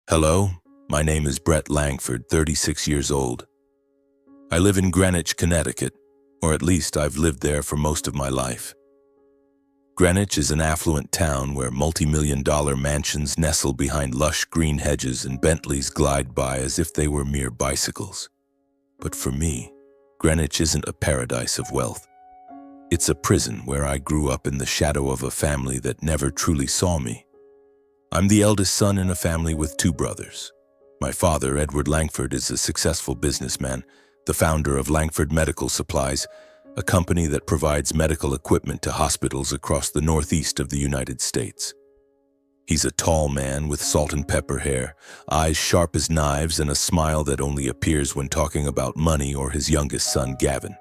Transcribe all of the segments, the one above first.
Hello, my name is Brett Langford, 36 years old. I live in Greenwich, Connecticut, or at least I've lived there for most of my life. Greenwich is an affluent town where multi-million-dollar mansions nestle behind lush green hedges and Bentleys glide by as if they were mere bicycles. But for me, Greenwich isn't a paradise of wealth. It's a prison where I grew up in the shadow of a family that never truly saw me. I'm the eldest son in a family with two brothers. My father, Edward Langford, is a successful businessman, the founder of Langford Medical Supplies, a company that provides medical equipment to hospitals across the northeast of the United States. He's a tall man with salt and pepper hair, eyes sharp as knives, and a smile that only appears when talking about money or his youngest son, Gavin.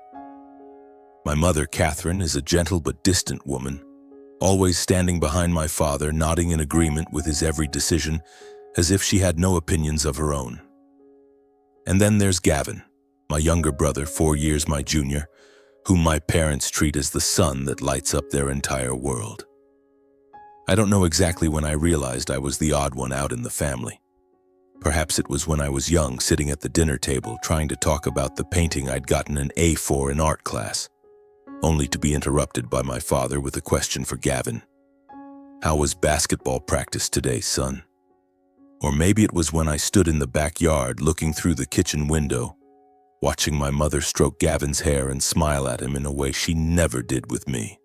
My mother, Catherine, is a gentle but distant woman, always standing behind my father, nodding in agreement with his every decision, as if she had no opinions of her own. And then there's Gavin, my younger brother, 4 years my junior, whom my parents treat as the sun that lights up their entire world. I don't know exactly when I realized I was the odd one out in the family. Perhaps it was when I was young, sitting at the dinner table, trying to talk about the painting I'd gotten an A for in art class, only to be interrupted by my father with a question for Gavin. "How was basketball practice today, son?" Or maybe it was when I stood in the backyard looking through the kitchen window, watching my mother stroke Gavin's hair and smile at him in a way she never did with me.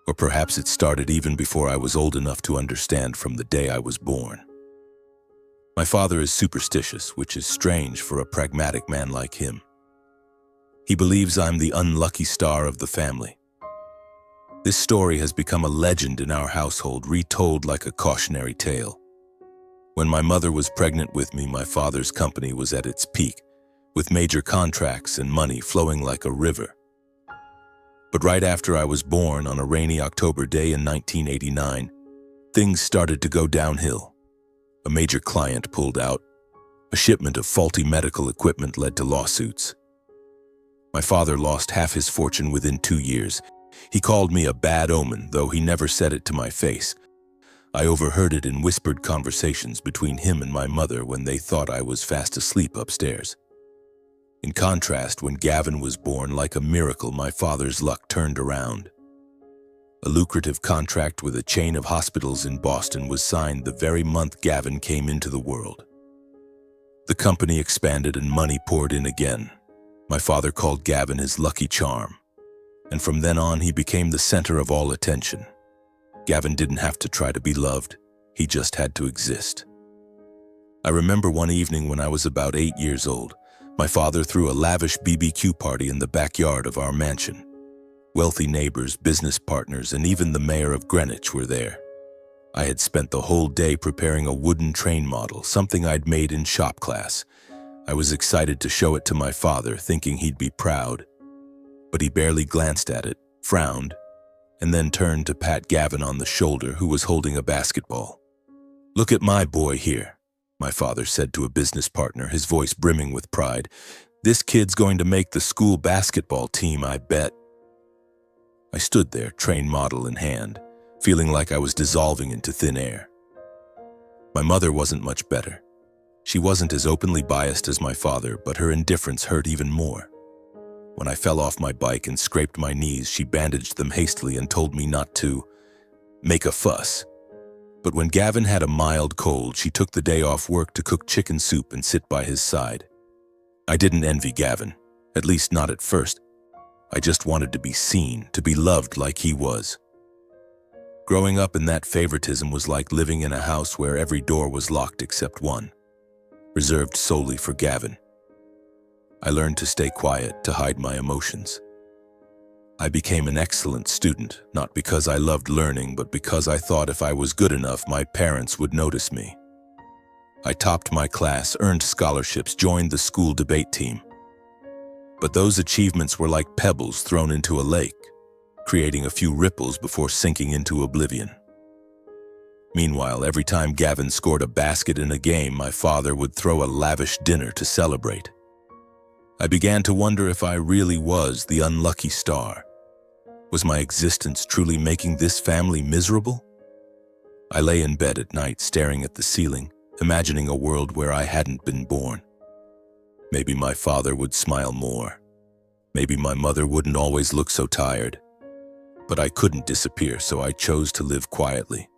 Or perhaps it started even before I was old enough to understand from the day I was born. My father is superstitious, which is strange for a pragmatic man like him. He believes I'm the unlucky star of the family. This story has become a legend in our household, retold like a cautionary tale. When my mother was pregnant with me, my father's company was at its peak, with major contracts and money flowing like a river. But right after I was born, on a rainy October day in 1989, things started to go downhill. A major client pulled out. A shipment of faulty medical equipment led to lawsuits. My father lost half his fortune within 2 years. He called me a bad omen, though he never said it to my face. I overheard it in whispered conversations between him and my mother when they thought I was fast asleep upstairs. In contrast, when Gavin was born, like a miracle, my father's luck turned around. A lucrative contract with a chain of hospitals in Boston was signed the very month Gavin came into the world. The company expanded and money poured in again. My father called Gavin his lucky charm, and from then on he became the center of all attention. Gavin didn't have to try to be loved, he just had to exist. I remember one evening when I was about 8 years old, my father threw a lavish BBQ party in the backyard of our mansion. Wealthy neighbors, business partners, and even the mayor of Greenwich were there. I had spent the whole day preparing a wooden train model, something I'd made in shop class. I was excited to show it to my father, thinking he'd be proud. But he barely glanced at it, frowned, and then turned to pat Gavin on the shoulder, who was holding a basketball. "Look at my boy here," my father said to a business partner, his voice brimming with pride. "This kid's going to make the school basketball team, I bet." I stood there, train model in hand, feeling like I was dissolving into thin air. My mother wasn't much better. She wasn't as openly biased as my father, but her indifference hurt even more. When I fell off my bike and scraped my knees, she bandaged them hastily and told me not to make a fuss. But when Gavin had a mild cold, she took the day off work to cook chicken soup and sit by his side. I didn't envy Gavin, at least not at first. I just wanted to be seen, to be loved like he was. Growing up in that favoritism was like living in a house where every door was locked except one, reserved solely for Gavin. I learned to stay quiet, to hide my emotions. I became an excellent student, not because I loved learning, but because I thought if I was good enough, my parents would notice me. I topped my class, earned scholarships, joined the school debate team. But those achievements were like pebbles thrown into a lake, creating a few ripples before sinking into oblivion. Meanwhile, every time Gavin scored a basket in a game, my father would throw a lavish dinner to celebrate. I began to wonder if I really was the unlucky star. Was my existence truly making this family miserable? I lay in bed at night staring at the ceiling, imagining a world where I hadn't been born. Maybe my father would smile more. Maybe my mother wouldn't always look so tired. But I couldn't disappear, so I chose to live quietly.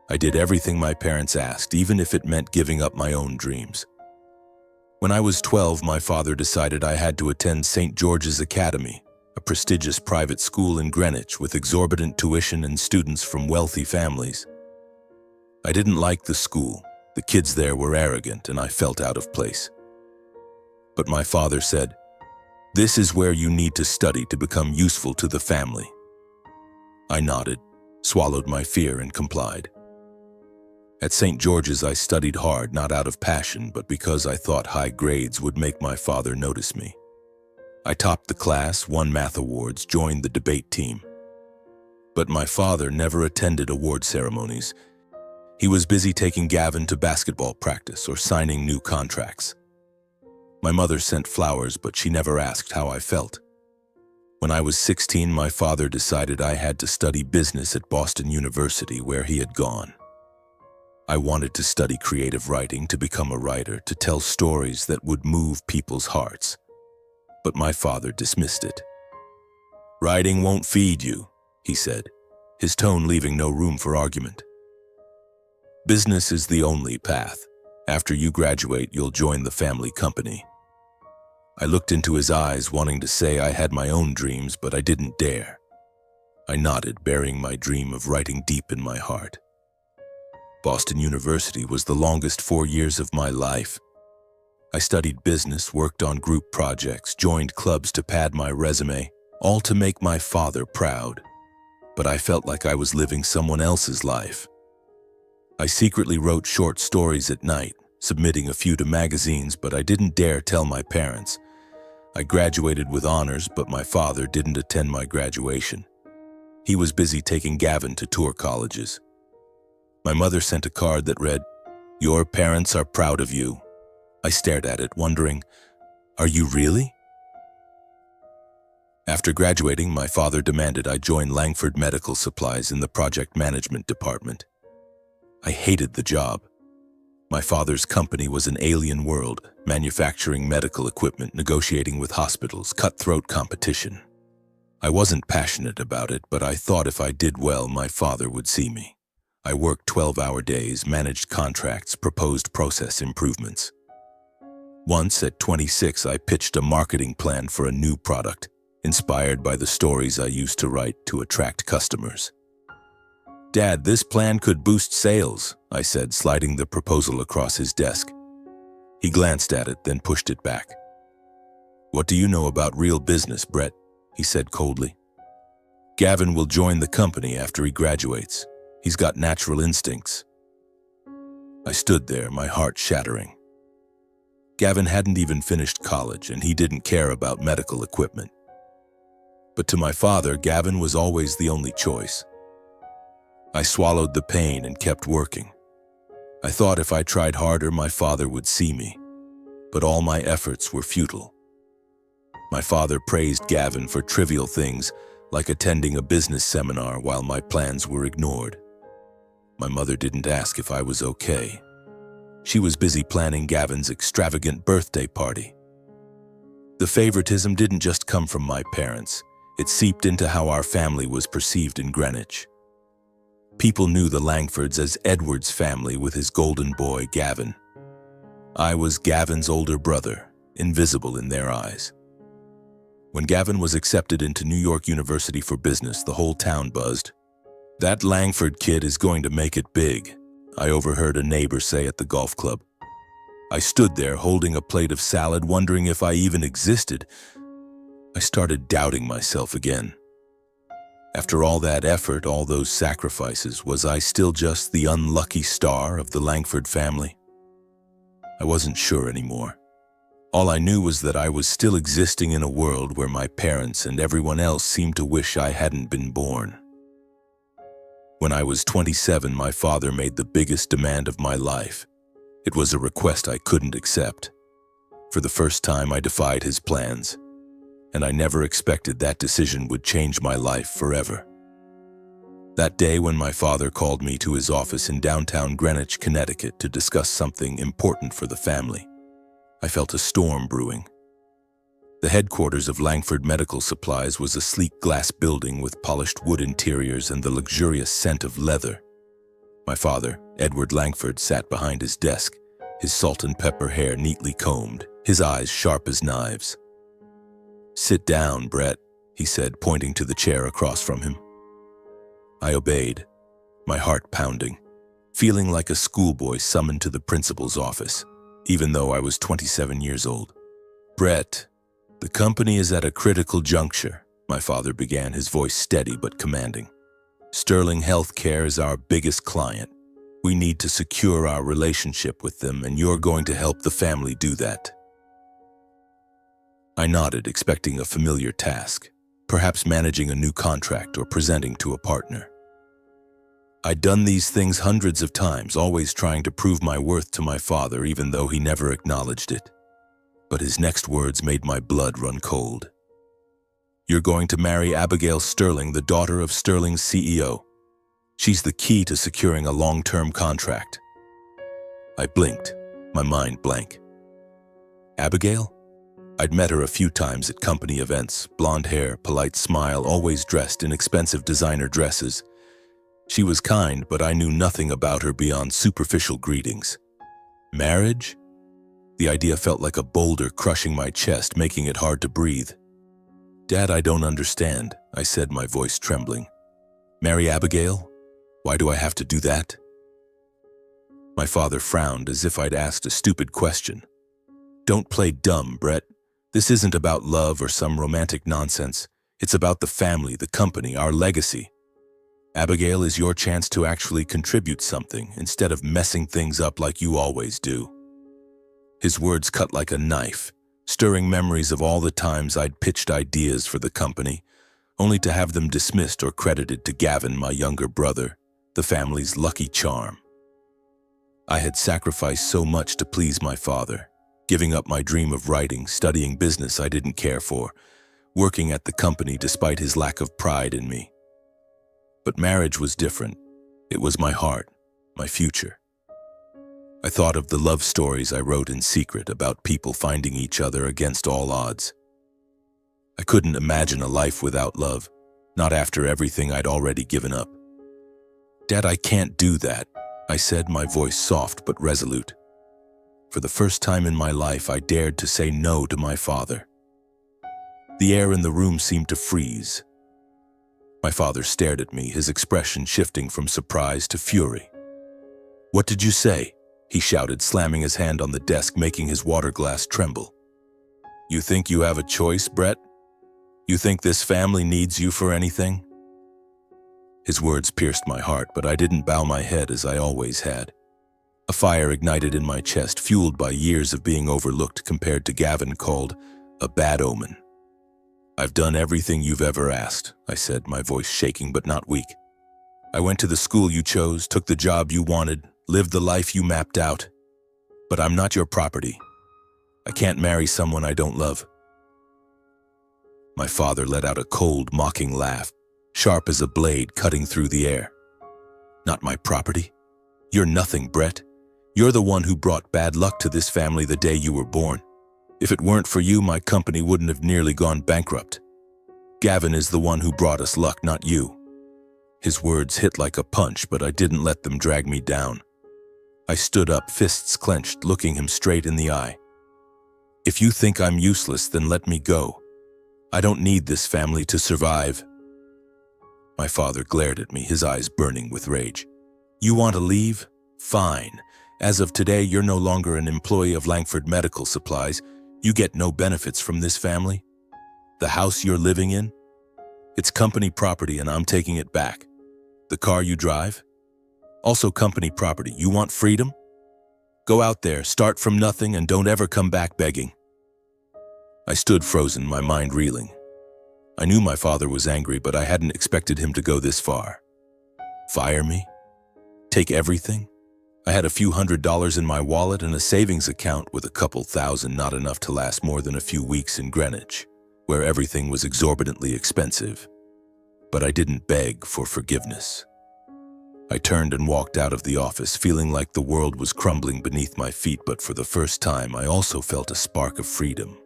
I did everything my parents asked, even if it meant giving up my own dreams. When I was 12, my father decided I had to attend St. George's Academy, a prestigious private school in Greenwich with exorbitant tuition and students from wealthy families. I didn't like the school. The kids there were arrogant, and I felt out of place. But my father said, "This is where you need to study to become useful to the family." I nodded, swallowed my fear, and complied. At St. George's, I studied hard, not out of passion, but because I thought high grades would make my father notice me. I topped the class, won math awards, joined the debate team. But my father never attended award ceremonies. He was busy taking Gavin to basketball practice or signing new contracts. My mother sent flowers, but she never asked how I felt. When I was 16, my father decided I had to study business at Boston University, where he had gone. I wanted to study creative writing, to become a writer, to tell stories that would move people's hearts. But my father dismissed it. "Writing won't feed you," he said, his tone leaving no room for argument. "Business is the only path. After you graduate, you'll join the family company." I looked into his eyes, wanting to say I had my own dreams, but I didn't dare. I nodded, burying my dream of writing deep in my heart. Boston University was the longest 4 years of my life. I studied business, worked on group projects, joined clubs to pad my resume, all to make my father proud. But I felt like I was living someone else's life. I secretly wrote short stories at night, submitting a few to magazines, but I didn't dare tell my parents. I graduated with honors, but my father didn't attend my graduation. He was busy taking Gavin to tour colleges. My mother sent a card that read, "Your parents are proud of you." I stared at it, wondering, are you really? After graduating, my father demanded I join Langford Medical Supplies in the project management department. I hated the job. My father's company was an alien world, manufacturing medical equipment, negotiating with hospitals, cutthroat competition. I wasn't passionate about it, but I thought if I did well, my father would see me. I worked 12-hour days, managed contracts, proposed process improvements. Once, at 26, I pitched a marketing plan for a new product, inspired by the stories I used to write to attract customers. "Dad, this plan could boost sales," I said, sliding the proposal across his desk. He glanced at it, then pushed it back. "What do you know about real business, Brett?" he said coldly. "Gavin will join the company after he graduates. He's got natural instincts." I stood there, my heart shattering. Gavin hadn't even finished college, and he didn't care about medical equipment. But to my father, Gavin was always the only choice. I swallowed the pain and kept working. I thought if I tried harder, my father would see me. But all my efforts were futile. My father praised Gavin for trivial things, like attending a business seminar, while my plans were ignored. My mother didn't ask if I was okay. She was busy planning Gavin's extravagant birthday party. The favoritism didn't just come from my parents. It seeped into how our family was perceived in Greenwich. People knew the Langfords as Edward's family with his golden boy, Gavin. I was Gavin's older brother, invisible in their eyes. When Gavin was accepted into New York University for business, the whole town buzzed. "That Langford kid is going to make it big," I overheard a neighbor say at the golf club. I stood there holding a plate of salad, wondering if I even existed. I started doubting myself again. After all that effort, all those sacrifices, was I still just the unlucky star of the Langford family? I wasn't sure anymore. All I knew was that I was still existing in a world where my parents and everyone else seemed to wish I hadn't been born. When I was 27, my father made the biggest demand of my life. It was a request I couldn't accept. For the first time, I defied his plans, and I never expected that decision would change my life forever. That day when my father called me to his office in downtown Greenwich, Connecticut to discuss something important for the family, I felt a storm brewing. The headquarters of Langford Medical Supplies was a sleek glass building with polished wood interiors and the luxurious scent of leather. My father, Edward Langford, sat behind his desk, his salt and pepper hair neatly combed, his eyes sharp as knives. "Sit down, Brett," he said, pointing to the chair across from him. I obeyed, my heart pounding, feeling like a schoolboy summoned to the principal's office, even though I was 27 years old. "Brett, the company is at a critical juncture," my father began, his voice steady but commanding. "Sterling Healthcare is our biggest client. We need to secure our relationship with them, and you're going to help the family do that." I nodded, expecting a familiar task, perhaps managing a new contract or presenting to a partner. I'd done these things hundreds of times, always trying to prove my worth to my father, even though he never acknowledged it. But his next words made my blood run cold. "You're going to marry Abigail Sterling, the daughter of Sterling's CEO. She's the key to securing a long-term contract." I blinked, my mind blank. Abigail? I'd met her a few times at company events, blonde hair, polite smile, always dressed in expensive designer dresses. She was kind, but I knew nothing about her beyond superficial greetings. Marriage? The idea felt like a boulder crushing my chest, making it hard to breathe. "Dad, I don't understand," I said, my voice trembling. "Marry Abigail? Why do I have to do that?" My father frowned as if I'd asked a stupid question. "Don't play dumb, Brett. This isn't about love or some romantic nonsense. It's about the family, the company, our legacy. Abigail is your chance to actually contribute something instead of messing things up like you always do." His words cut like a knife, stirring memories of all the times I'd pitched ideas for the company, only to have them dismissed or credited to Gavin, my younger brother, the family's lucky charm. I had sacrificed so much to please my father, giving up my dream of writing, studying business I didn't care for, working at the company despite his lack of pride in me. But marriage was different. It was my heart, my future. I thought of the love stories I wrote in secret about people finding each other against all odds. I couldn't imagine a life without love, not after everything I'd already given up. "Dad, I can't do that," I said, my voice soft but resolute. For the first time in my life, I dared to say no to my father. The air in the room seemed to freeze. My father stared at me, his expression shifting from surprise to fury. "What did you say?" he shouted, slamming his hand on the desk, making his water glass tremble. "You think you have a choice, Brett? You think this family needs you for anything?" His words pierced my heart, but I didn't bow my head as I always had. A fire ignited in my chest, fueled by years of being overlooked compared to Gavin, called a bad omen. "I've done everything you've ever asked," I said, my voice shaking but not weak. "I went to the school you chose, took the job you wanted, lived the life you mapped out. But I'm not your property. I can't marry someone I don't love." My father let out a cold, mocking laugh, sharp as a blade cutting through the air. "Not my property? You're nothing, Brett. You're the one who brought bad luck to this family the day you were born. If it weren't for you, my company wouldn't have nearly gone bankrupt. Gavin is the one who brought us luck, not you." His words hit like a punch, but I didn't let them drag me down. I stood up, fists clenched, looking him straight in the eye. "If you think I'm useless, then let me go. I don't need this family to survive." My father glared at me, his eyes burning with rage. "You want to leave? Fine. As of today, you're no longer an employee of Langford Medical Supplies. You get no benefits from this family. The house you're living in? It's company property and I'm taking it back. The car you drive? Also company property. You want freedom? Go out there, start from nothing, and don't ever come back begging." I stood frozen, my mind reeling. I knew my father was angry, but I hadn't expected him to go this far. Fire me? Take everything? I had a few $100s in my wallet and a savings account with a couple thousand, not enough to last more than a few weeks in Greenwich, where everything was exorbitantly expensive. but I didn't beg for forgiveness. I turned and walked out of the office, feeling like the world was crumbling beneath my feet, but for the first time, I also felt a spark of freedom.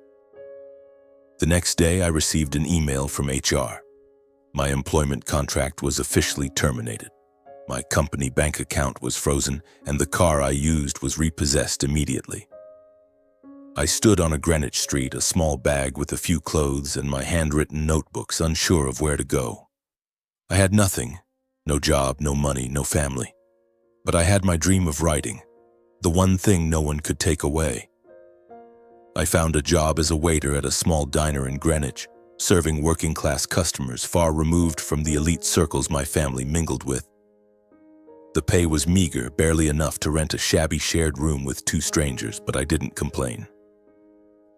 The next day, I received an email from HR. My employment contract was officially terminated. My company bank account was frozen, and the car I used was repossessed immediately. I stood on a Greenwich street, a small bag with a few clothes and my handwritten notebooks, unsure of where to go. I had nothing, no job, no money, no family. But I had my dream of writing, the one thing no one could take away. I found a job as a waiter at a small diner in Greenwich, serving working-class customers far removed from the elite circles my family mingled with. The pay was meager, barely enough to rent a shabby shared room with two strangers, but I didn't complain.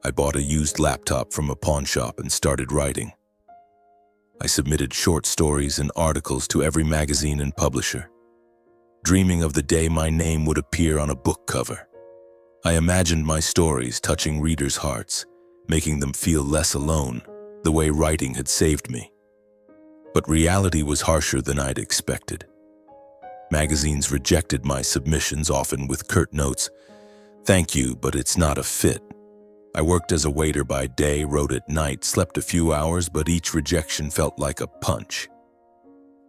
I bought a used laptop from a pawn shop and started writing. I submitted short stories and articles to every magazine and publisher, dreaming of the day my name would appear on a book cover. I imagined my stories touching readers' hearts, making them feel less alone, the way writing had saved me. But reality was harsher than I'd expected. Magazines rejected my submissions, often with curt notes, "Thank you, but it's not a fit." I worked as a waiter by day, wrote at night, slept a few hours, but each rejection felt like a punch.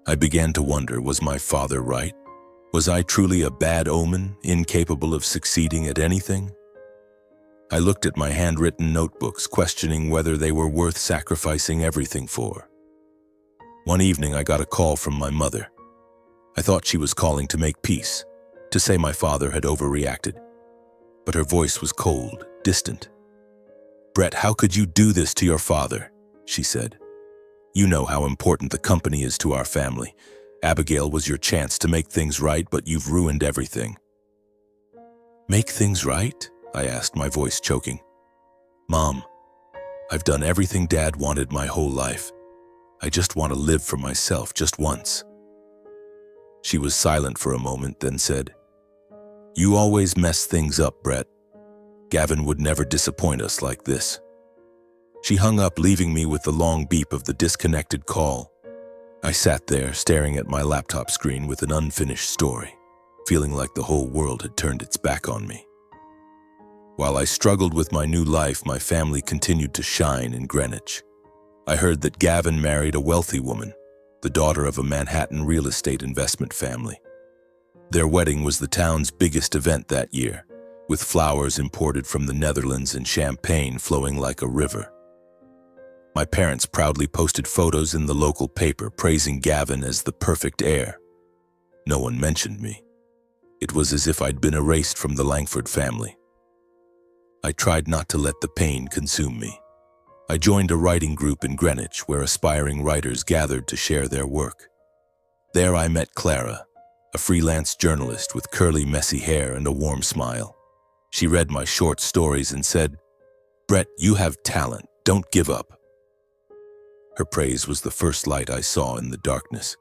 I began to wonder, was my father right? Was I truly a bad omen, incapable of succeeding at anything? I looked at my handwritten notebooks, questioning whether they were worth sacrificing everything for. One evening, I got a call from my mother. I thought she was calling to make peace, to say my father had overreacted. But her voice was cold, distant. "Brett, how could you do this to your father?" she said. "You know how important the company is to our family. Abigail was your chance to make things right, but you've ruined everything." "Make things right?" I asked, my voice choking. "Mom, I've done everything Dad wanted my whole life. I just want to live for myself, just once." She was silent for a moment, then said, "You always mess things up, Brett. Gavin would never disappoint us like this." She hung up, leaving me with the long beep of the disconnected call. I sat there, staring at my laptop screen with an unfinished story, feeling like the whole world had turned its back on me. While I struggled with my new life, my family continued to shine in Greenwich. I heard that Gavin married a wealthy woman, the daughter of a Manhattan real estate investment family. Their wedding was the town's biggest event that year, with flowers imported from the Netherlands and champagne flowing like a river. My parents proudly posted photos in the local paper praising Gavin as the perfect heir. No one mentioned me. It was as if I'd been erased from the Langford family. I tried not to let the pain consume me. I joined a writing group in Greenwich where aspiring writers gathered to share their work. There I met Clara, a freelance journalist with curly, messy hair and a warm smile. She read my short stories and said, "Brett, you have talent. Don't give up." Her praise was the first light I saw in the darkness.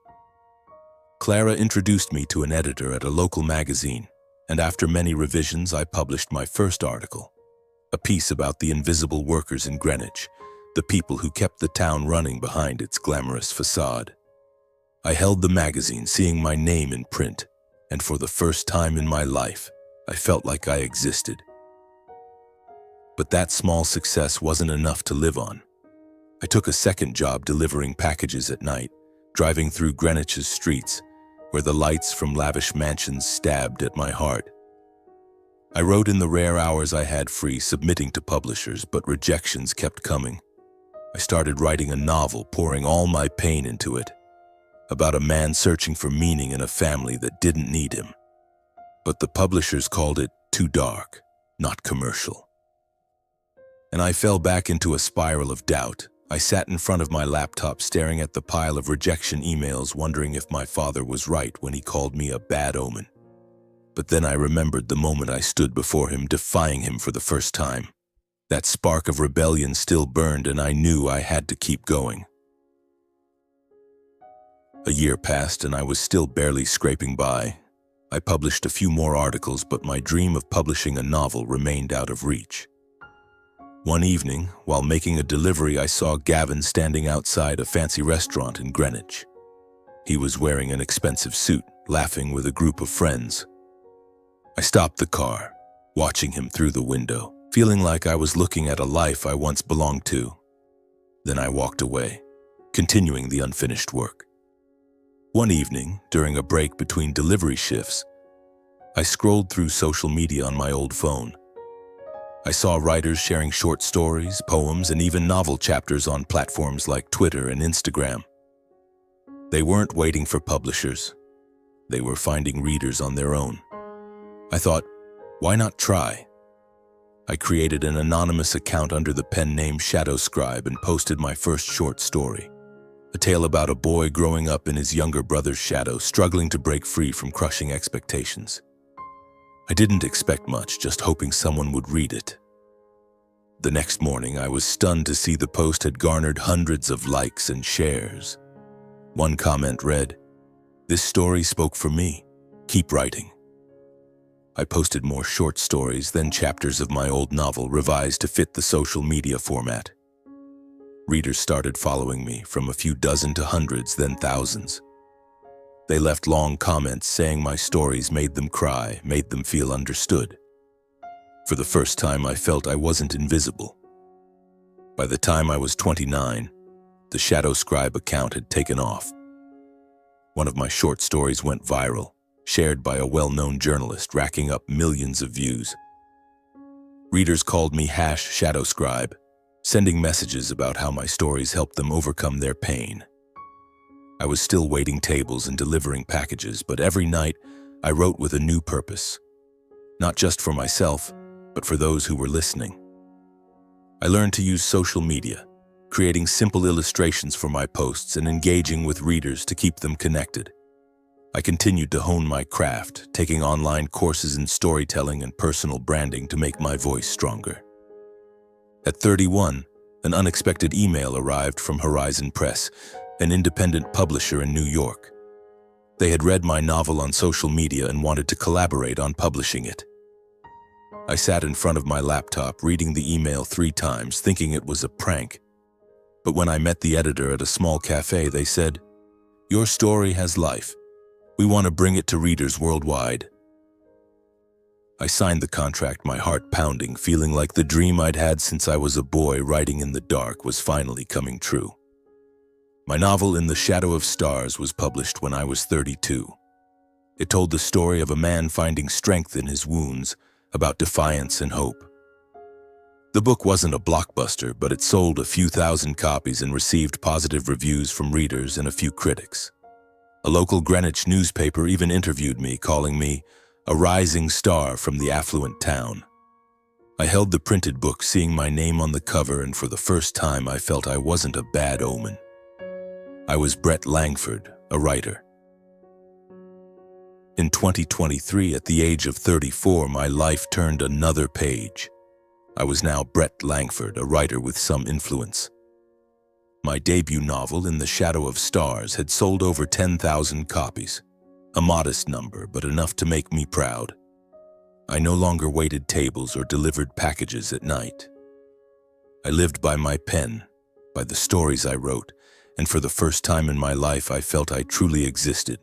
Clara introduced me to an editor at a local magazine, and after many revisions, I published my first article, a piece about the invisible workers in Greenwich, the people who kept the town running behind its glamorous facade. I held the magazine, seeing my name in print, and for the first time in my life, I felt like I existed. But that small success wasn't enough to live on. I took a second job delivering packages at night, driving through Greenwich's streets, where the lights from lavish mansions stabbed at my heart. I wrote in the rare hours I had free, submitting to publishers, but rejections kept coming. I started writing a novel, pouring all my pain into it, about a man searching for meaning in a family that didn't need him. But the publishers called it too dark, not commercial. And I fell back into a spiral of doubt. I sat in front of my laptop, staring at the pile of rejection emails, wondering if my father was right when he called me a bad omen. But then I remembered the moment I stood before him, defying him for the first time. That spark of rebellion still burned, and I knew I had to keep going. A year passed, and I was still barely scraping by. I published a few more articles, but my dream of publishing a novel remained out of reach. One evening, while making a delivery, I saw Gavin standing outside a fancy restaurant in Greenwich. He was wearing an expensive suit, laughing with a group of friends. I stopped the car, watching him through the window, feeling like I was looking at a life I once belonged to. Then I walked away, continuing the unfinished work. One evening, during a break between delivery shifts, I scrolled through social media on my old phone. I saw writers sharing short stories, poems, and even novel chapters on platforms like Twitter and Instagram. They weren't waiting for publishers. They were finding readers on their own. I thought, why not try? I created an anonymous account under the pen name Shadowscribe and posted my first short story, a tale about a boy growing up in his younger brother's shadow, struggling to break free from crushing expectations. I didn't expect much, just hoping someone would read it. The next morning, I was stunned to see the post had garnered hundreds of likes and shares. One comment read, "This story spoke for me. Keep writing." I posted more short stories, then chapters of my old novel revised to fit the social media format. Readers started following me, from a few dozen to hundreds, then thousands. They left long comments saying my stories made them cry, made them feel understood. For the first time, I felt I wasn't invisible. By the time I was 29, the Shadowscribe account had taken off. One of my short stories went viral, shared by a well-known journalist, racking up millions of views. Readers called me #Shadowscribe, sending messages about how my stories helped them overcome their pain. I was still waiting tables and delivering packages, but every night I wrote with a new purpose. Not just for myself, but for those who were listening. I learned to use social media, creating simple illustrations for my posts and engaging with readers to keep them connected. I continued to hone my craft, taking online courses in storytelling and personal branding to make my voice stronger. At 31, an unexpected email arrived from Horizon Press, an independent publisher in New York. They had read my novel on social media and wanted to collaborate on publishing it. I sat in front of my laptop, reading the email 3 times, thinking it was a prank. But when I met the editor at a small cafe, they said, "Your story has life. We want to bring it to readers worldwide." I signed the contract, my heart pounding, feeling like the dream I'd had since I was a boy writing in the dark was finally coming true. My novel In the Shadow of Stars was published when I was 32. It told the story of a man finding strength in his wounds, about defiance and hope. The book wasn't a blockbuster, but it sold a few thousand copies and received positive reviews from readers and a few critics. A local Greenwich newspaper even interviewed me, calling me a rising star from the affluent town. I held the printed book, seeing my name on the cover, and for the first time I felt I wasn't a bad omen. I was Brett Langford, a writer. In 2023, at the age of 34, my life turned another page. I was now Brett Langford, a writer with some influence. My debut novel, In the Shadow of Stars, had sold over 10,000 copies. A modest number, but enough to make me proud. I no longer waited tables or delivered packages at night. I lived by my pen, by the stories I wrote, and for the first time in my life I felt I truly existed.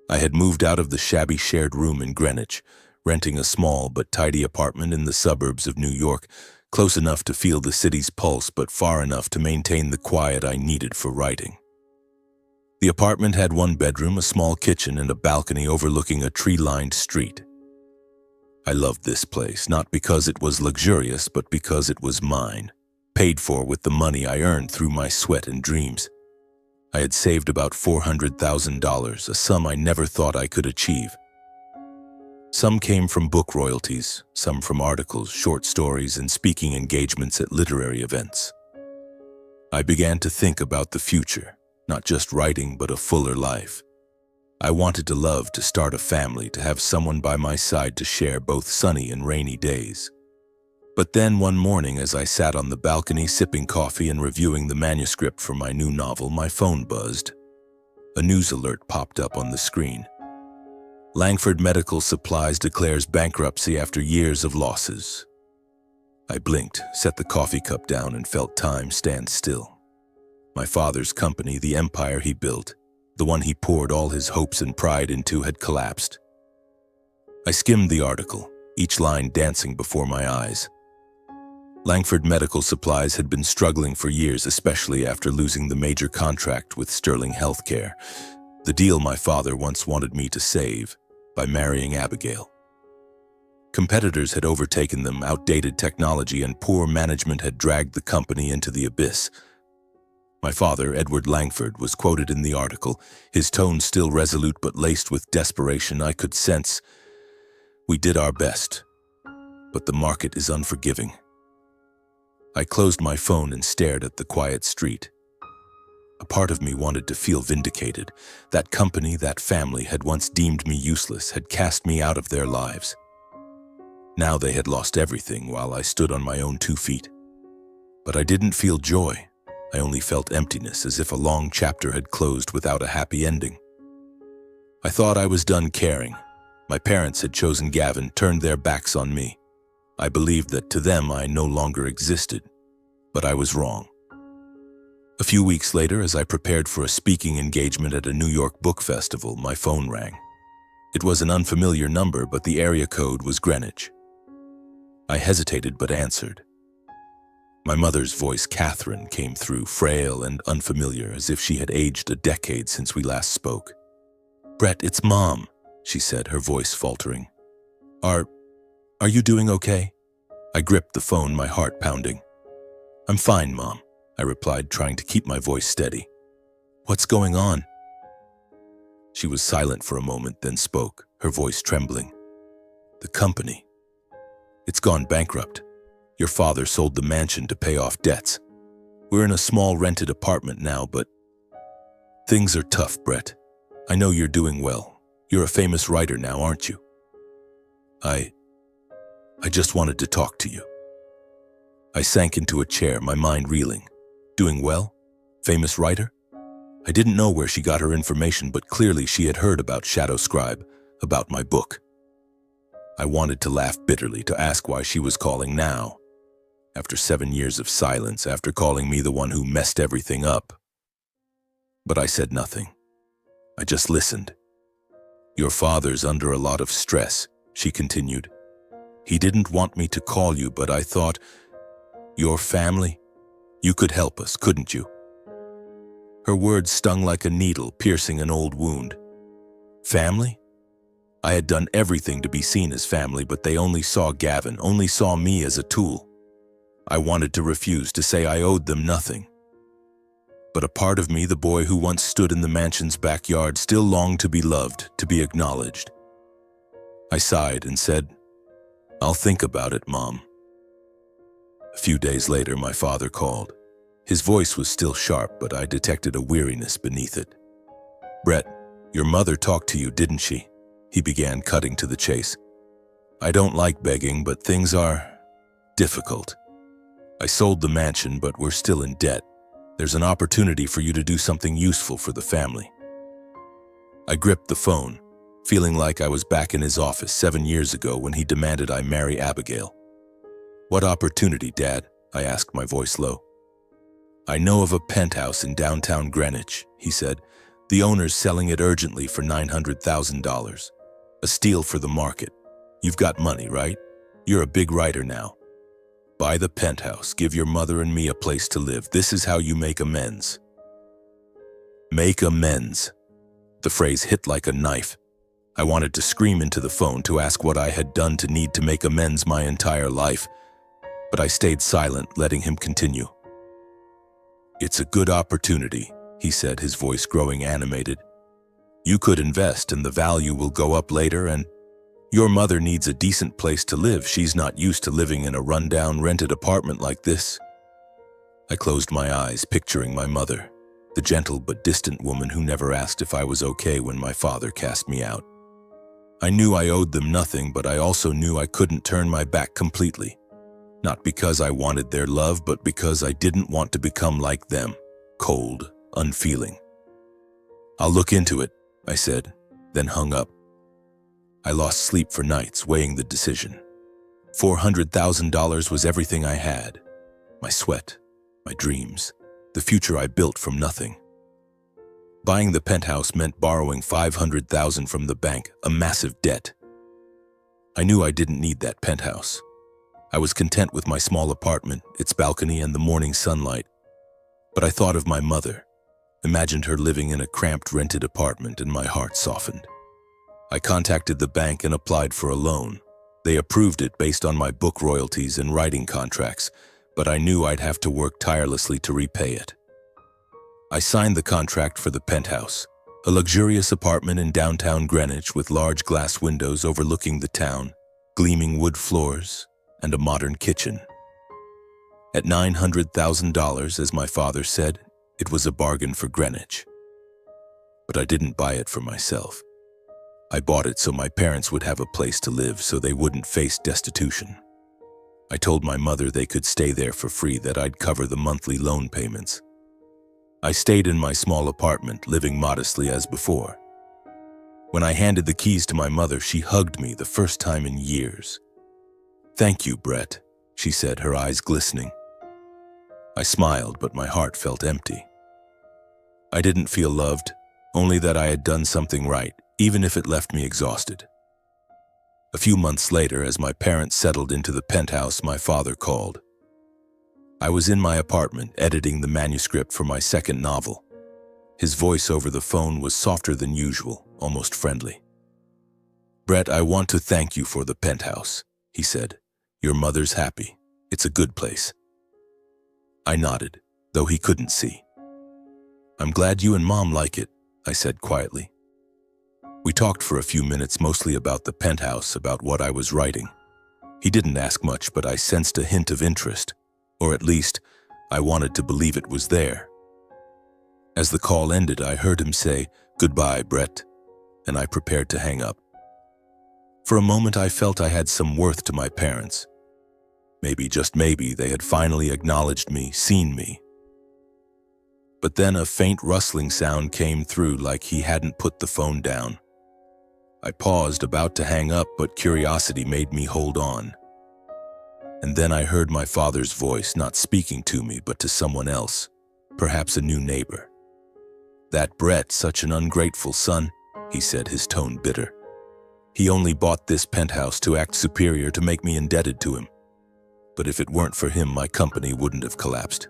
I had moved out of the shabby shared room in Greenwich, renting a small but tidy apartment in the suburbs of New York, close enough to feel the city's pulse but far enough to maintain the quiet I needed for writing. The apartment had 1 bedroom, a small kitchen, and a balcony overlooking a tree-lined street. I loved this place, not because it was luxurious, but because it was mine, paid for with the money I earned through my sweat and dreams. I had saved about $400,000, a sum I never thought I could achieve. Some came from book royalties, some from articles, short stories, and speaking engagements at literary events. I began to think about the future, not just writing, but a fuller life. I wanted to love, to start a family, to have someone by my side to share both sunny and rainy days. But then one morning, as I sat on the balcony sipping coffee and reviewing the manuscript for my new novel, my phone buzzed. A news alert popped up on the screen. Langford Medical Supplies declares bankruptcy after years of losses. I blinked, set the coffee cup down, and felt time stand still. My father's company, the empire he built, the one he poured all his hopes and pride into, had collapsed. I skimmed the article, each line dancing before my eyes. Langford Medical Supplies had been struggling for years, especially after losing the major contract with Sterling Healthcare, the deal my father once wanted me to save by marrying Abigail. Competitors had overtaken them, outdated technology and poor management had dragged the company into the abyss. My father, Edward Langford, was quoted in the article, his tone still resolute but laced with desperation. I could sense we did our best, but the market is unforgiving. I closed my phone and stared at the quiet street. A part of me wanted to feel vindicated. That company, that family, had once deemed me useless, had cast me out of their lives. Now they had lost everything while I stood on my own 2 feet. But I didn't feel joy. I only felt emptiness, as if a long chapter had closed without a happy ending. I thought I was done caring. My parents had chosen Gavin, turned their backs on me. I believed that to them I no longer existed, but I was wrong. A few weeks later, as I prepared for a speaking engagement at a New York book festival, my phone rang. It was an unfamiliar number, but the area code was Greenwich. I hesitated but answered. My mother's voice, Catherine, came through, frail and unfamiliar, as if she had aged a decade since we last spoke. "Brett, it's Mom," she said, her voice faltering. Are you doing okay?" I gripped the phone, my heart pounding. "I'm fine, Mom," I replied, trying to keep my voice steady. "What's going on?" She was silent for a moment, then spoke, her voice trembling. "The company. It's gone bankrupt. Your father sold the mansion to pay off debts. We're in a small rented apartment now, but things are tough, Brett. I know you're doing well. You're a famous writer now, aren't you? I just wanted to talk to you." I sank into a chair, my mind reeling. Doing well? Famous writer? I didn't know where she got her information, but clearly she had heard about Shadow Scribe, about my book. I wanted to laugh bitterly, to ask why she was calling now. After 7 years of silence, after calling me the one who messed everything up. But I said nothing. I just listened. "Your father's under a lot of stress," she continued. "He didn't want me to call you, but I thought, your family? You could help us, couldn't you?" Her words stung like a needle, piercing an old wound. Family? I had done everything to be seen as family, but they only saw Gavin, only saw me as a tool. I wanted to refuse, to say I owed them nothing. But a part of me, the boy who once stood in the mansion's backyard, still longed to be loved, to be acknowledged. I sighed and said, "I'll think about it, Mom." A few days later, my father called. His voice was still sharp, but I detected a weariness beneath it. "Brett, your mother talked to you, didn't she?" He began, cutting to the chase. "I don't like begging, but things are difficult. I sold the mansion, but we're still in debt. There's an opportunity for you to do something useful for the family." I gripped the phone, feeling like I was back in his office 7 years ago when he demanded I marry Abigail. "What opportunity, Dad?" I asked, my voice low. "I know of a penthouse in downtown Greenwich," he said. "The owner's selling it urgently for $900,000. A steal for the market. You've got money, right? You're a big writer now. Buy the penthouse, give your mother and me a place to live. This is how you make amends." Make amends. The phrase hit like a knife. I wanted to scream into the phone, to ask what I had done to need to make amends my entire life. But I stayed silent, letting him continue. "It's a good opportunity," he said, his voice growing animated. "You could invest and the value will go up later, and your mother needs a decent place to live. She's not used to living in a rundown rented apartment like this." I closed my eyes, picturing my mother, the gentle but distant woman who never asked if I was okay when my father cast me out. I knew I owed them nothing, but I also knew I couldn't turn my back completely. Not because I wanted their love, but because I didn't want to become like them, cold, unfeeling. "I'll look into it," I said, then hung up. I lost sleep for nights, weighing the decision. $400,000 was everything I had. My sweat, my dreams, the future I built from nothing. Buying the penthouse meant borrowing $500,000 from the bank, a massive debt. I knew I didn't need that penthouse. I was content with my small apartment, its balcony, and the morning sunlight. But I thought of my mother, imagined her living in a cramped rented apartment, and my heart softened. I contacted the bank and applied for a loan. They approved it based on my book royalties and writing contracts, but I knew I'd have to work tirelessly to repay it. I signed the contract for the penthouse, a luxurious apartment in downtown Greenwich with large glass windows overlooking the town, gleaming wood floors, and a modern kitchen. At $900,000, as my father said, it was a bargain for Greenwich. But I didn't buy it for myself. I bought it so my parents would have a place to live, so they wouldn't face destitution. I told my mother they could stay there for free, that I'd cover the monthly loan payments. I stayed in my small apartment, living modestly as before. When I handed the keys to my mother, she hugged me the first time in years. "Thank you, Brett," she said, her eyes glistening. I smiled, but my heart felt empty. I didn't feel loved, only that I had done something right, even if it left me exhausted. A few months later, as my parents settled into the penthouse, my father called. I was in my apartment, editing the manuscript for my second novel. His voice over the phone was softer than usual, almost friendly. "Brett, I want to thank you for the penthouse," he said. "Your mother's happy. It's a good place." I nodded, though he couldn't see. "I'm glad you and Mom like it," I said quietly. We talked for a few minutes, mostly about the penthouse, about what I was writing. He didn't ask much, but I sensed a hint of interest, or at least, I wanted to believe it was there. As the call ended, I heard him say, "Goodbye, Brett," and I prepared to hang up. For a moment, I felt I had some worth to my parents. Maybe, just maybe, they had finally acknowledged me, seen me. But then a faint rustling sound came through, like he hadn't put the phone down. I paused, about to hang up, but curiosity made me hold on. And then I heard my father's voice, not speaking to me, but to someone else, perhaps a new neighbor. "That Brett, such an ungrateful son," he said, his tone bitter. "He only bought this penthouse to act superior, to make me indebted to him. But if it weren't for him, my company wouldn't have collapsed.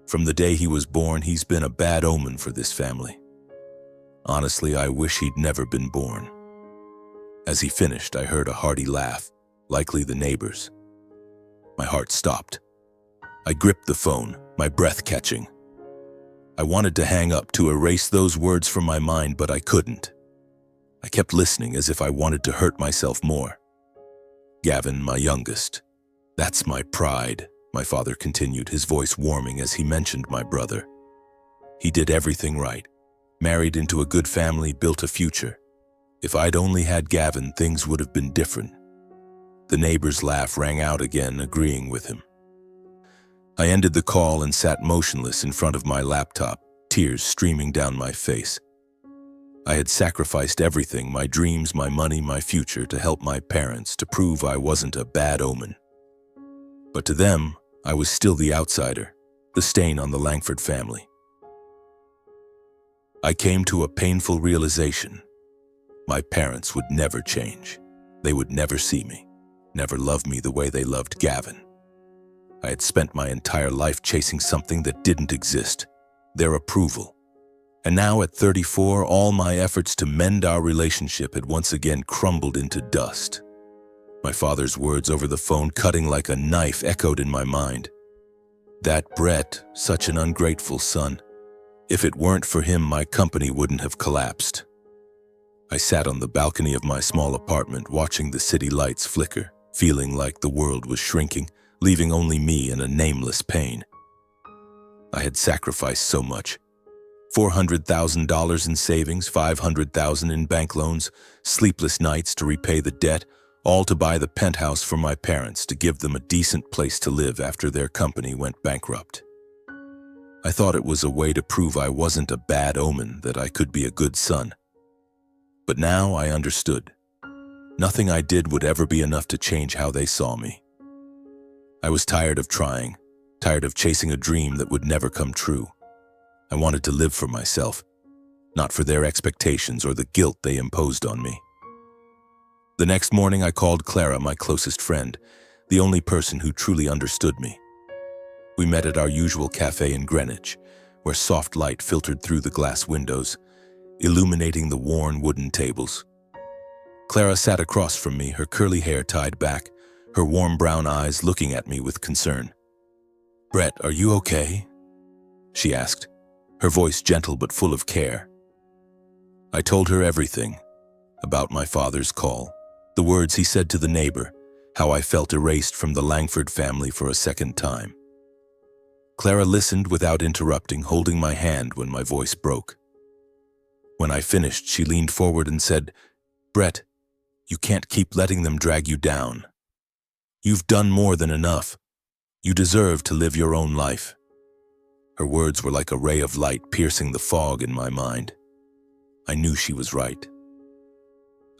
From the day he was born, he's been a bad omen for this family. Honestly, I wish he'd never been born." As he finished, I heard a hearty laugh, likely the neighbors. My heart stopped. I gripped the phone, my breath catching. I wanted to hang up, to erase those words from my mind, but I couldn't. I kept listening, as if I wanted to hurt myself more. "Gavin, my youngest. That's my pride," my father continued, his voice warming as he mentioned my brother. "He did everything right. Married into a good family, built a future. If I'd only had Gavin, things would have been different." The neighbor's laugh rang out again, agreeing with him. I ended the call and sat motionless in front of my laptop, tears streaming down my face. I had sacrificed everything, my dreams, my money, my future, to help my parents, to prove I wasn't a bad omen. But to them, I was still the outsider, the stain on the Langford family. I came to a painful realization. My parents would never change. They would never see me, never love me the way they loved Gavin. I had spent my entire life chasing something that didn't exist, their approval. And now at 34, all my efforts to mend our relationship had once again crumbled into dust. My father's words over the phone, cutting like a knife, echoed in my mind. "That Brett, such an ungrateful son. If it weren't for him, my company wouldn't have collapsed." I sat on the balcony of my small apartment, watching the city lights flicker, feeling like the world was shrinking, leaving only me in a nameless pain. I had sacrificed so much. $400,000 in savings, $500,000 in bank loans, sleepless nights to repay the debt, all to buy the penthouse for my parents, to give them a decent place to live after their company went bankrupt. I thought it was a way to prove I wasn't a bad omen, that I could be a good son. But now I understood. Nothing I did would ever be enough to change how they saw me. I was tired of trying, tired of chasing a dream that would never come true. I wanted to live for myself, not for their expectations or the guilt they imposed on me. The next morning, I called Clara, my closest friend, the only person who truly understood me. We met at our usual cafe in Greenwich, where soft light filtered through the glass windows, illuminating the worn wooden tables. Clara sat across from me, her curly hair tied back, her warm brown eyes looking at me with concern. "Brett, are you okay?" she asked, her voice gentle but full of care. I told her everything about my father's call, the words he said to the neighbor, how I felt erased from the Langford family for a second time. Clara listened without interrupting, holding my hand when my voice broke. When I finished, she leaned forward and said, "Brett, you can't keep letting them drag you down. You've done more than enough. You deserve to live your own life." Her words were like a ray of light piercing the fog in my mind. I knew she was right.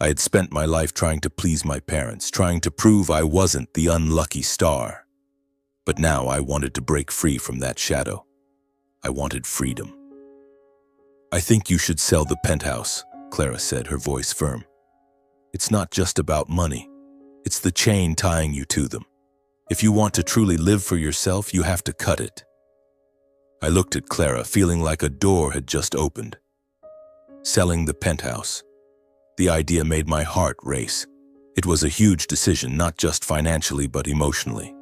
I had spent my life trying to please my parents, trying to prove I wasn't the unlucky star. But now I wanted to break free from that shadow. I wanted freedom. "I think you should sell the penthouse," Clara said, her voice firm. "It's not just about money. It's the chain tying you to them. If you want to truly live for yourself, you have to cut it." I looked at Clara, feeling like a door had just opened. Selling the penthouse. The idea made my heart race. It was a huge decision, not just financially but emotionally.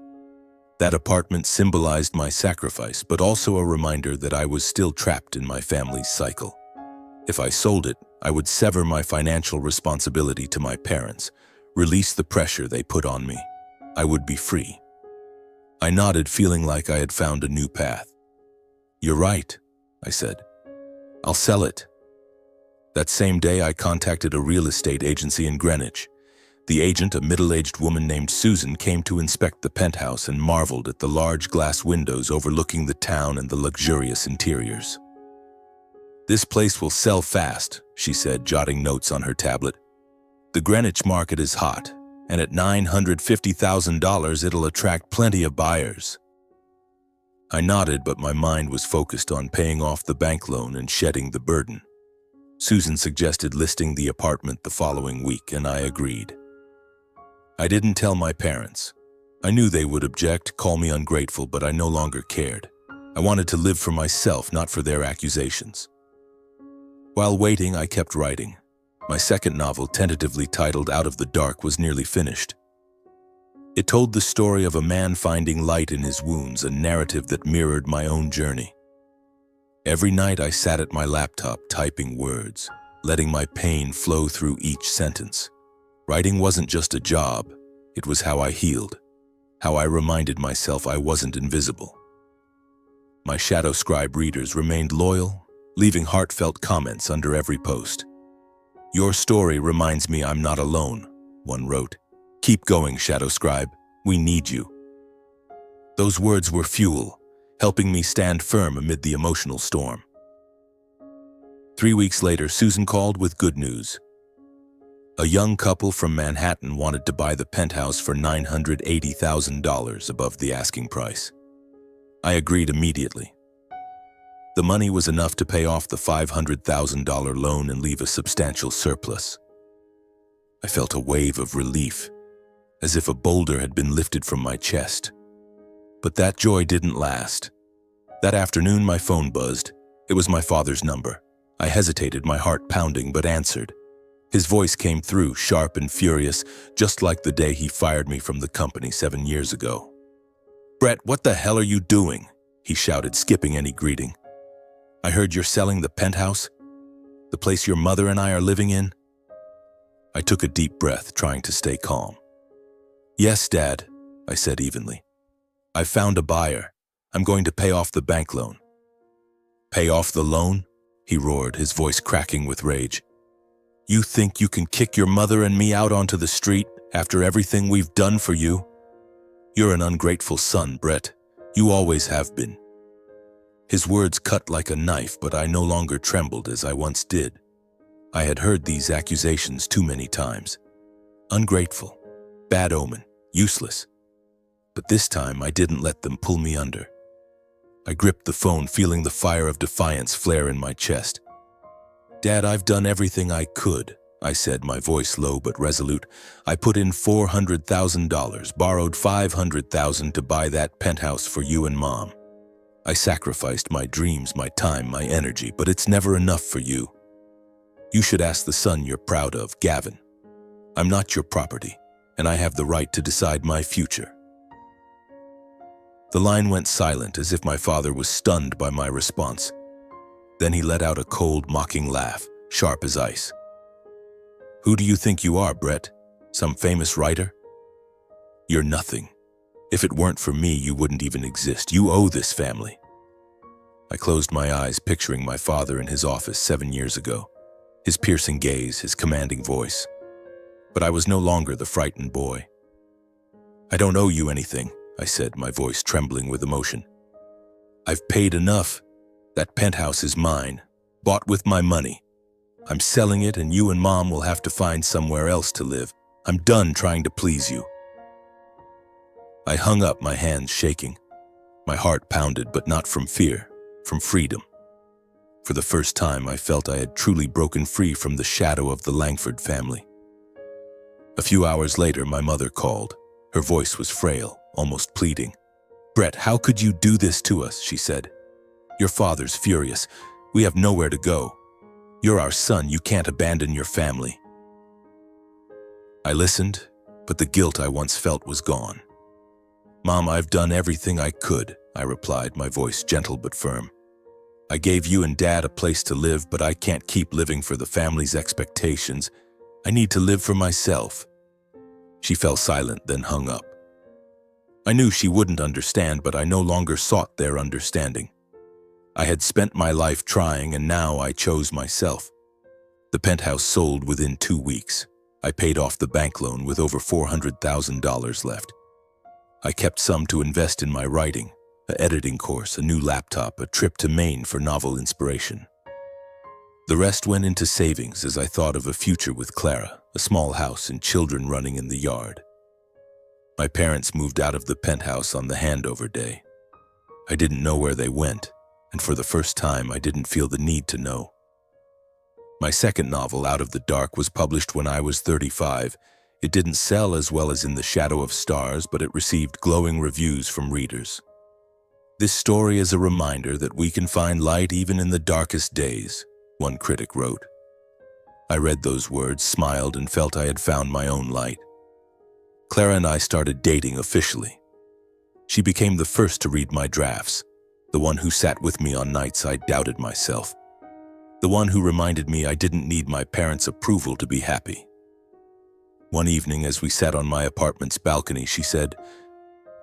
That apartment symbolized my sacrifice, but also a reminder that I was still trapped in my family's cycle. If I sold it, I would sever my financial responsibility to my parents, release the pressure they put on me. I would be free. I nodded, feeling like I had found a new path. "You're right," I said. "I'll sell it." That same day, I contacted a real estate agency in Greenwich. The agent, a middle-aged woman named Susan, came to inspect the penthouse and marveled at the large glass windows overlooking the town and the luxurious interiors. "This place will sell fast," she said, jotting notes on her tablet. "The Greenwich market is hot, and at $950,000 it'll attract plenty of buyers." I nodded, but my mind was focused on paying off the bank loan and shedding the burden. Susan suggested listing the apartment the following week, and I agreed. I didn't tell my parents. I knew they would object, call me ungrateful, but I no longer cared. I wanted to live for myself, not for their accusations. While waiting, I kept writing. My second novel, tentatively titled Out of the Dark, was nearly finished. It told the story of a man finding light in his wounds, a narrative that mirrored my own journey. Every night I sat at my laptop typing words, letting my pain flow through each sentence. Writing wasn't just a job, it was how I healed, how I reminded myself I wasn't invisible. My shadow scribe readers remained loyal, leaving heartfelt comments under every post. "Your story reminds me I'm not alone," one wrote. "Keep going, Shadow Scribe. We need you." Those words were fuel, helping me stand firm amid the emotional storm. 3 weeks later, Susan called with good news. A young couple from Manhattan wanted to buy the penthouse for $980,000 above the asking price. I agreed immediately. The money was enough to pay off the $500,000 loan and leave a substantial surplus. I felt a wave of relief, as if a boulder had been lifted from my chest. But that joy didn't last. That afternoon, my phone buzzed. It was my father's number. I hesitated, my heart pounding, but answered. His voice came through, sharp and furious, just like the day he fired me from the company 7 years ago. "Brett, what the hell are you doing?" he shouted, skipping any greeting. "I heard you're selling the penthouse, the place your mother and I are living in." I took a deep breath, trying to stay calm. "Yes, Dad," I said evenly. "I've found a buyer. I'm going to pay off the bank loan." "Pay off the loan?" he roared, his voice cracking with rage. "You think you can kick your mother and me out onto the street after everything we've done for you? You're an ungrateful son, Brett. You always have been." His words cut like a knife, but I no longer trembled as I once did. I had heard these accusations too many times. Ungrateful, bad omen, useless. But this time I didn't let them pull me under. I gripped the phone, feeling the fire of defiance flare in my chest. "Dad, I've done everything I could," I said, my voice low but resolute. "I put in $400,000, borrowed $500,000 to buy that penthouse for you and Mom. I sacrificed my dreams, my time, my energy, but it's never enough for you. You should ask the son you're proud of, Gavin. I'm not your property, and I have the right to decide my future." The line went silent, as if my father was stunned by my response. Then he let out a cold, mocking laugh, sharp as ice. "Who do you think you are, Brett? Some famous writer? You're nothing. If it weren't for me, you wouldn't even exist. You owe this family." I closed my eyes, picturing my father in his office 7 years ago, his piercing gaze, his commanding voice. But I was no longer the frightened boy. "I don't owe you anything," I said, my voice trembling with emotion. "I've paid enough. That penthouse is mine, bought with my money. I'm selling it, and you and Mom will have to find somewhere else to live. I'm done trying to please you." I hung up, my hands shaking. My heart pounded, but not from fear, from freedom. For the first time, I felt I had truly broken free from the shadow of the Langford family. A few hours later, my mother called. Her voice was frail, almost pleading. "Brett, how could you do this to us?" she said. "Your father's furious. We have nowhere to go. You're our son. You can't abandon your family." I listened, but the guilt I once felt was gone. "Mom, I've done everything I could," I replied, my voice gentle but firm. "I gave you and Dad a place to live, but I can't keep living for the family's expectations. I need to live for myself." She fell silent, then hung up. I knew she wouldn't understand, but I no longer sought their understanding. I had spent my life trying, and now I chose myself. The penthouse sold within 2 weeks. I paid off the bank loan with over $400,000 left. I kept some to invest in my writing, an editing course, a new laptop, a trip to Maine for novel inspiration. The rest went into savings as I thought of a future with Clara, a small house and children running in the yard. My parents moved out of the penthouse on the handover day. I didn't know where they went, and for the first time I didn't feel the need to know. My second novel, Out of the Dark, was published when I was 35. It didn't sell as well as In the Shadow of Stars, but it received glowing reviews from readers. "This story is a reminder that we can find light even in the darkest days," one critic wrote. I read those words, smiled, and felt I had found my own light. Clara and I started dating officially. She became the first to read my drafts, the one who sat with me on nights I doubted myself, the one who reminded me I didn't need my parents' approval to be happy. One evening, as we sat on my apartment's balcony, she said,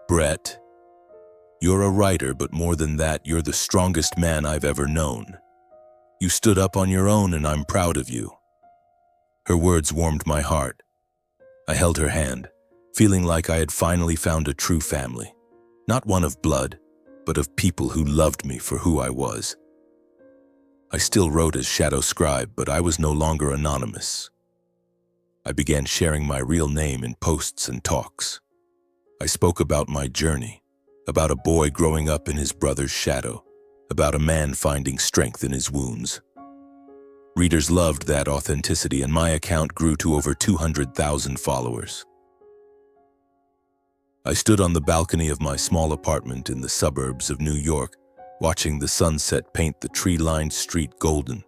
"Brett, you're a writer, but more than that, you're the strongest man I've ever known. You stood up on your own, and I'm proud of you." Her words warmed my heart. I held her hand, feeling like I had finally found a true family, not one of blood, but of people who loved me for who I was. I still wrote as Shadow Scribe, but I was no longer anonymous. I began sharing my real name in posts and talks. I spoke about my journey, about a boy growing up in his brother's shadow, about a man finding strength in his wounds. Readers loved that authenticity, and my account grew to over 200,000 followers. I stood on the balcony of my small apartment in the suburbs of New York, watching the sunset paint the tree-lined street golden.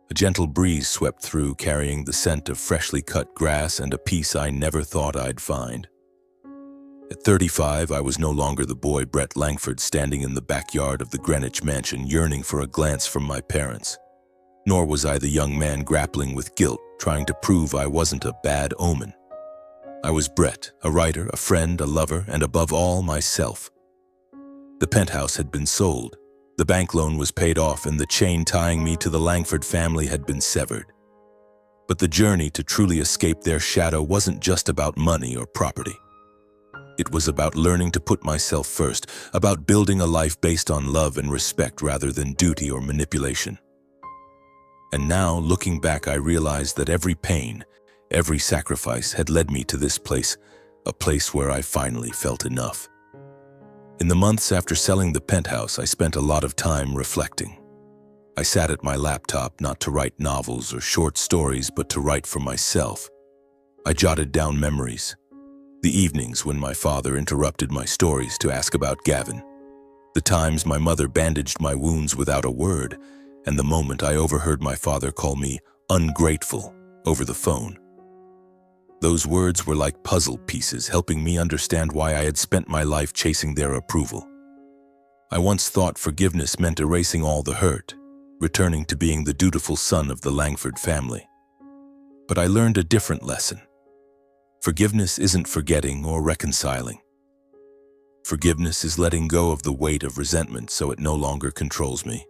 A gentle breeze swept through, carrying the scent of freshly cut grass and a peace I never thought I'd find. At 35, I was no longer the boy Brett Langford standing in the backyard of the Greenwich mansion, yearning for a glance from my parents. Nor was I the young man grappling with guilt, trying to prove I wasn't a bad omen. I was Brett, a writer, a friend, a lover, and above all, myself. The penthouse had been sold. The bank loan was paid off, and the chain tying me to the Langford family had been severed. But the journey to truly escape their shadow wasn't just about money or property. It was about learning to put myself first, about building a life based on love and respect rather than duty or manipulation. And now, looking back, I realized that every pain, Every sacrifice had led me to this place, a place where I finally felt enough. In the months after selling the penthouse, I spent a lot of time reflecting. I sat at my laptop not to write novels or short stories, but to write for myself. I jotted down memories. The evenings when my father interrupted my stories to ask about Gavin. The times my mother bandaged my wounds without a word, and the moment I overheard my father call me ungrateful over the phone. Those words were like puzzle pieces, helping me understand why I had spent my life chasing their approval. I once thought forgiveness meant erasing all the hurt, returning to being the dutiful son of the Langford family. But I learned a different lesson. Forgiveness isn't forgetting or reconciling. Forgiveness is letting go of the weight of resentment so it no longer controls me.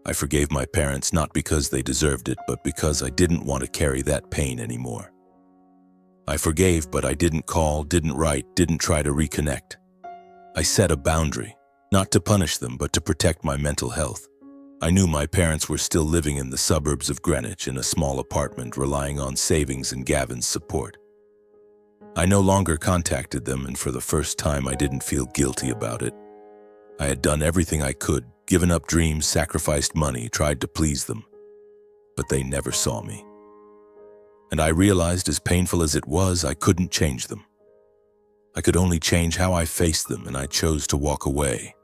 I forgave my parents not because they deserved it, but because I didn't want to carry that pain anymore. I forgave, but I didn't call, didn't write, didn't try to reconnect. I set a boundary, not to punish them, but to protect my mental health. I knew my parents were still living in the suburbs of Greenwich in a small apartment, relying on savings and Gavin's support. I no longer contacted them, and for the first time I didn't feel guilty about it. I had done everything I could, given up dreams, sacrificed money, tried to please them. But they never saw me. And I realized, as painful as it was, I couldn't change them. I could only change how I faced them, and I chose to walk away.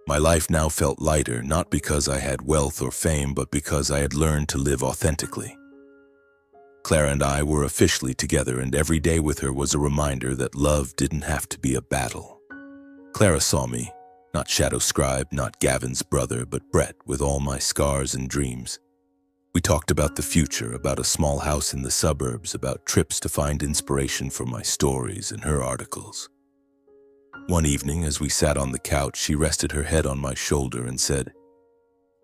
My life now felt lighter, not because I had wealth or fame, but because I had learned to live authentically. Clara and I were officially together, and every day with her was a reminder that love didn't have to be a battle. Clara saw me, not Shadow Scribe, not Gavin's brother, but Brett with all my scars and dreams. We talked about the future, about a small house in the suburbs, about trips to find inspiration for my stories and her articles. One evening, as we sat on the couch, she rested her head on my shoulder and said,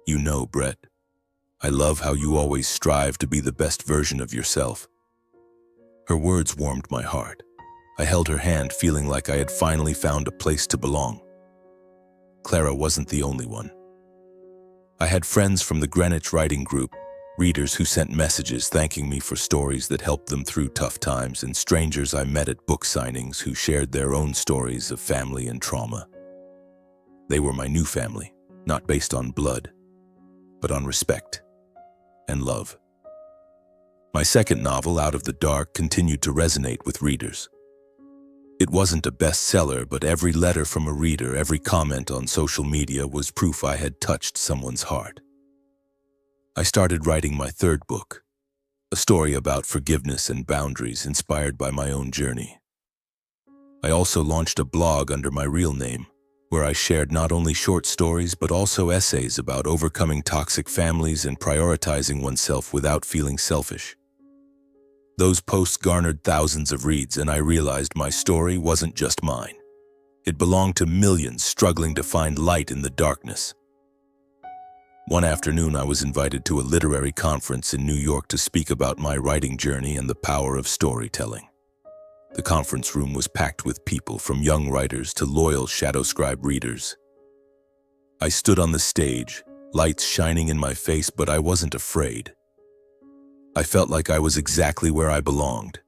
"You know, Brett, I love how you always strive to be the best version of yourself." Her words warmed my heart. I held her hand, feeling like I had finally found a place to belong. Clara wasn't the only one. I had friends from the Greenwich writing group, readers who sent messages thanking me for stories that helped them through tough times, and strangers I met at book signings who shared their own stories of family and trauma. They were my new family, not based on blood, but on respect and love. My second novel, Out of the Dark, continued to resonate with readers. It wasn't a bestseller, but every letter from a reader, every comment on social media was proof I had touched someone's heart. I started writing my third book, a story about forgiveness and boundaries inspired by my own journey. I also launched a blog under my real name, where I shared not only short stories but also essays about overcoming toxic families and prioritizing oneself without feeling selfish. Those posts garnered thousands of reads, and I realized my story wasn't just mine. It belonged to millions struggling to find light in the darkness. One afternoon, I was invited to a literary conference in New York to speak about my writing journey and the power of storytelling. The conference room was packed with people, from young writers to loyal Shadow Scribe readers. I stood on the stage, lights shining in my face, but I wasn't afraid. I felt like I was exactly where I belonged.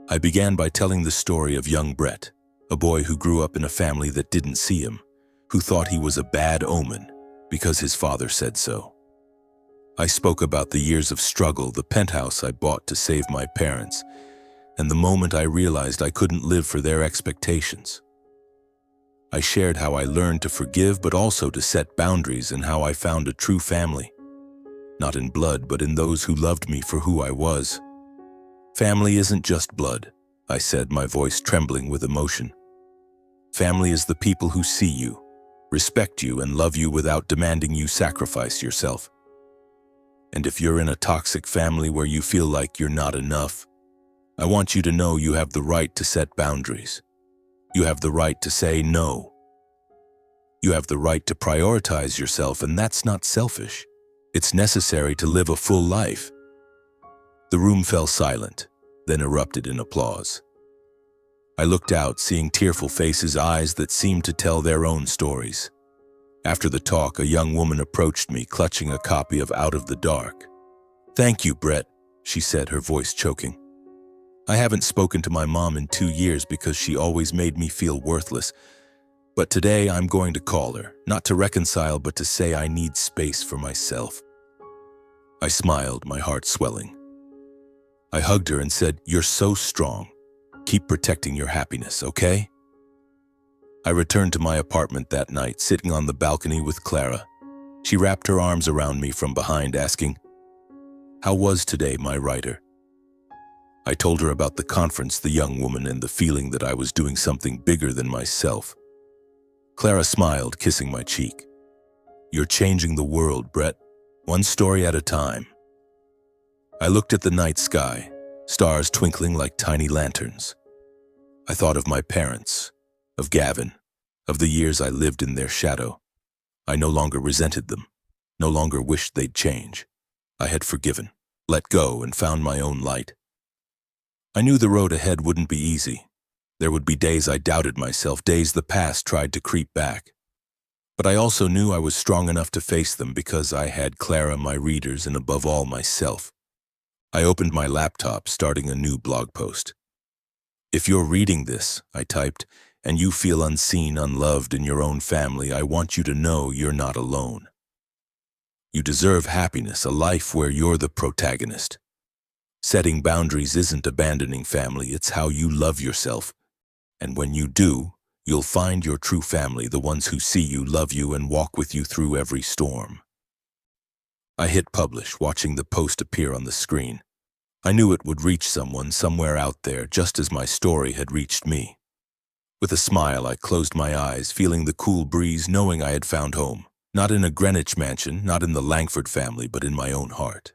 I began by telling the story of young Brett, a boy who grew up in a family that didn't see him, who thought he was a bad omen because his father said so. I spoke about the years of struggle, the penthouse I bought to save my parents, and the moment I realized I couldn't live for their expectations. I shared how I learned to forgive but also to set boundaries, and how I found a true family, not in blood but in those who loved me for who I was. Family isn't just blood, I said, my voice trembling with emotion. Family is the people who see you, respect you, and love you without demanding you sacrifice yourself. And if you're in a toxic family where you feel like you're not enough, I want you to know you have the right to set boundaries. You have the right to say no. You have the right to prioritize yourself, and that's not selfish. It's necessary to live a full life. The room fell silent, then erupted in applause. I looked out, seeing tearful faces, eyes that seemed to tell their own stories. After the talk, a young woman approached me, clutching a copy of Out of the Dark. "Thank you, Brett," she said, her voice choking. I haven't spoken to my mom in 2 years because she always made me feel worthless. But today I'm going to call her, not to reconcile, but to say I need space for myself. I smiled, my heart swelling. I hugged her and said, "You're so strong. Keep protecting your happiness, okay?" I returned to my apartment that night, sitting on the balcony with Clara. She wrapped her arms around me from behind, asking, "How was today, my writer?" I told her about the conference, the young woman, and the feeling that I was doing something bigger than myself. Clara smiled, kissing my cheek. "You're changing the world, Brett, one story at a time." I looked at the night sky, stars twinkling like tiny lanterns. I thought of my parents, of Gavin, of the years I lived in their shadow. I no longer resented them, no longer wished they'd change. I had forgiven, let go, and found my own light. I knew the road ahead wouldn't be easy. There would be days I doubted myself, days the past tried to creep back. But I also knew I was strong enough to face them because I had Clara, my readers, and above all, myself. I opened my laptop, starting a new blog post. "If you're reading this," I typed, "and you feel unseen, unloved in your own family, I want you to know you're not alone. You deserve happiness, a life where you're the protagonist. Setting boundaries isn't abandoning family, it's how you love yourself. And when you do, you'll find your true family, the ones who see you, love you, and walk with you through every storm." I hit publish, watching the post appear on the screen. I knew it would reach someone somewhere out there, just as my story had reached me. With a smile, I closed my eyes, feeling the cool breeze, knowing I had found home. Not in a Greenwich mansion, not in the Langford family, but in my own heart.